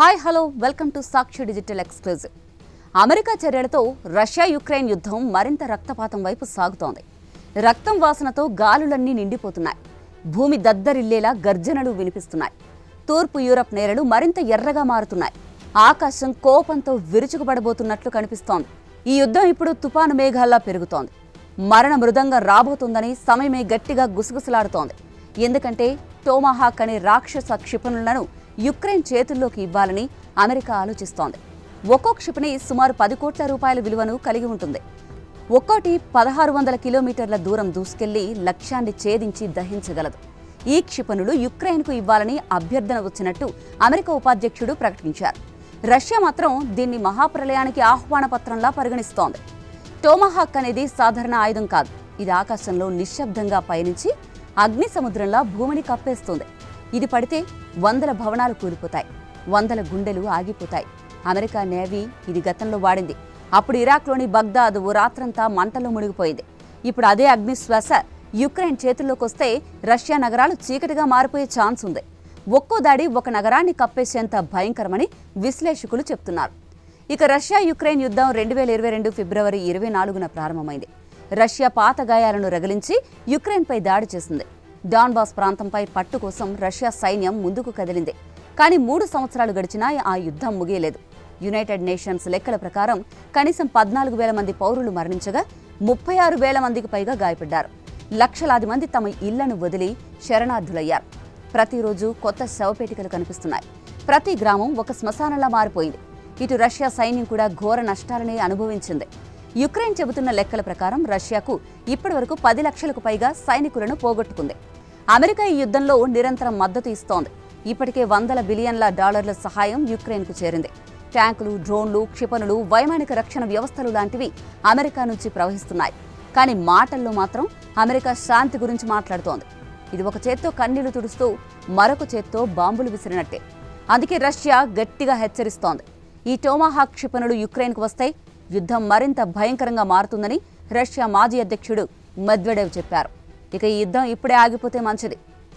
Hi hello welcome to Sakshi digital exclusive. America చర్యలతో Russia Ukraine యుద్ధం మరింత రక్తపాతం వైపు సాగుతోంది. రక్తం వాసనతో గాలులన్నీ నిండిపోతున్నాయి. భూమి దద్దరిల్లేలా గర్జనలు వినిపిస్తున్నాయి. తూర్పు యూరప్ నేలలు మరింత ఎర్రగా మారుతున్నాయి. ఆకాశం కోపంతో విరుచుకుపడబోతున్నట్లు కనిపిస్తోంది. ఈ యుద్ధం ఇప్పుడు తుపాను మేఘాల్లా పెరుగుతోంది. మరణ మృదంగం రాబోతుందని సమయమే గట్టిగా గుసగుసలాడుతోంది. ఎందుకంటే టోమాహాక్ అనే రాక్షస క్షిపణులను యుక్రెయిన్ చేతుల్లోకి ఇవ్వాలని అమెరికా ఆలోచిస్తోంది. ఒక్కో క్షిపణి సుమారు 10 కోట్ల రూపాయల విలువను కలిగి ఉంటుంది. ఒక్కోటి 1600 కిలోమీటర్ల దూరం దూసుకెళ్లి లక్ష్యాన్ని ఛేదించి దహించగలదు. ఈ క్షిపణులు యుక్రెయిన్కు ఇవ్వాలని అభ్యర్థన వచ్చినట్టు అమెరికా ఉపాధ్యక్షుడు ప్రకటించారు. రష్యా మాత్రం దీన్ని మహాప్రళయానికి ఆహ్వాన పత్రంలా పరిగణిస్తోంది. టోమాహాక్ అనేది సాధారణ ఆయుధం కాదు. ఇది ఆకాశంలో నిశ్శబ్దంగా పయనించి అగ్ని సముద్రంలా భూమిని కప్పేస్తుంది. ఇది పడితే 100 భవనాలు కూలిపోతాయి, 100 గుండెలు ఆగిపోతాయి. అమెరికా నేవీ ఇది గతంలో వాడింది. అప్పుడు ఇరాక్లోని బగ్దాద్ ఓ రాత్రంతా మంటల్లో మునిగిపోయింది. ఇప్పుడు అదే అగ్నిశ్వాస యుక్రెయిన్ చేతుల్లోకి వస్తే రష్యా నగరాలు చీకటిగా మారిపోయే ఛాన్స్ ఉంది. ఒక్కో దాడి ఒక నగరాన్ని కప్పేసేంత భయంకరమని విశ్లేషకులు చెప్తున్నారు. ఇక రష్యా యుక్రెయిన్ యుద్ధం 2022 ఫిబ్రవరి 24న ప్రారంభమైంది. రష్యా పాత గాయాలను రగిలించి యుక్రెయిన్పై దాడి చేసింది. డాన్బాస్ ప్రాంతంపై పట్టు కోసం రష్యా సైన్యం ముందుకు కదిలింది. కానీ 3 సంవత్సరాలు గడిచినా ఆ యుద్ధం ముగియలేదు. యునైటెడ్ నేషన్స్ లెక్కల ప్రకారం కనీసం 14,000 మంది పౌరులు మరణించగా 36,000 మందికి పైగా గాయపడ్డారు. లక్షలాది మంది తమ ఇళ్లను వదిలి శరణార్థులయ్యారు. ప్రతిరోజు కొత్త శవపేటికలు కనిపిస్తున్నాయి. ప్రతి గ్రామం ఒక శ్మశానంలా మారిపోయింది. ఇటు రష్యా సైన్యం కూడా ఘోర నష్టాలని అనుభవించింది. యుక్రెయిన్ చెబుతున్న లెక్కల ప్రకారం రష్యాకు ఇప్పటివరకు 10 లక్షలకు పైగా సైనికులను పోగొట్టుకుంది. అమెరికా ఈ యుద్ధంలో నిరంతరం మద్దతు ఇస్తోంది. ఇప్పటికే $100 బిలియన్ల సహాయం యుక్రెయిన్కు చేరింది. ట్యాంకులు, డ్రోన్లు, క్షిపణులు, వైమానిక రక్షణ వ్యవస్థలు లాంటివి అమెరికా నుంచి ప్రవహిస్తున్నాయి. కానీ మాటల్లో మాత్రం అమెరికా శాంతి గురించి మాట్లాడుతోంది. ఇది ఒక చేత్తో కన్నీళ్లు తుడుస్తూ మరొక చేత్తో బాంబులు విసిరినట్టే. అందుకే రష్యా గట్టిగా హెచ్చరిస్తోంది. ఈ టోమాహాక్ క్షిపణులు యుక్రెయిన్కు వస్తే యుద్ధం మరింత భయంకరంగా మారుతుందని రష్యా మాజీ అధ్యక్షుడు మెద్వెడెవ్ చెప్పారు. ఇక ఈ యుద్ధం ఇప్పుడే ఆగిపోతే మంచిది.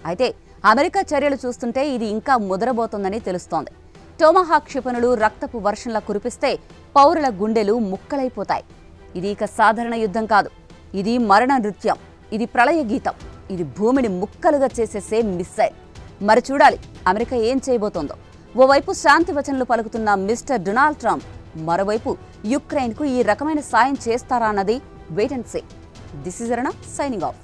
అయితే అమెరికా చర్యలు చూస్తుంటే ఇది ఇంకా ముదరబోతోందని తెలుస్తోంది. టోమాహాక్ క్షిపణులు రక్తపు వర్షంలా కురిపిస్తే పౌరుల గుండెలు ముక్కలైపోతాయి. ఇది ఇక సాధారణ యుద్ధం కాదు. ఇది మరణ నృత్యం, ఇది ప్రళయ గీతం, ఇది భూమిని ముక్కలుగా చేసేసే మిస్సైల్. మరి చూడాలి అమెరికా ఏం చేయబోతోందో. ఓవైపు శాంతి వచనలు పలుకుతున్న మిస్టర్ డొనాల్డ్ ట్రంప్, మరోవైపు యుక్రెయిన్కు ఈ రకమైన సాయం చేస్తారా అన్నది wait and see. This is Aruna signing of.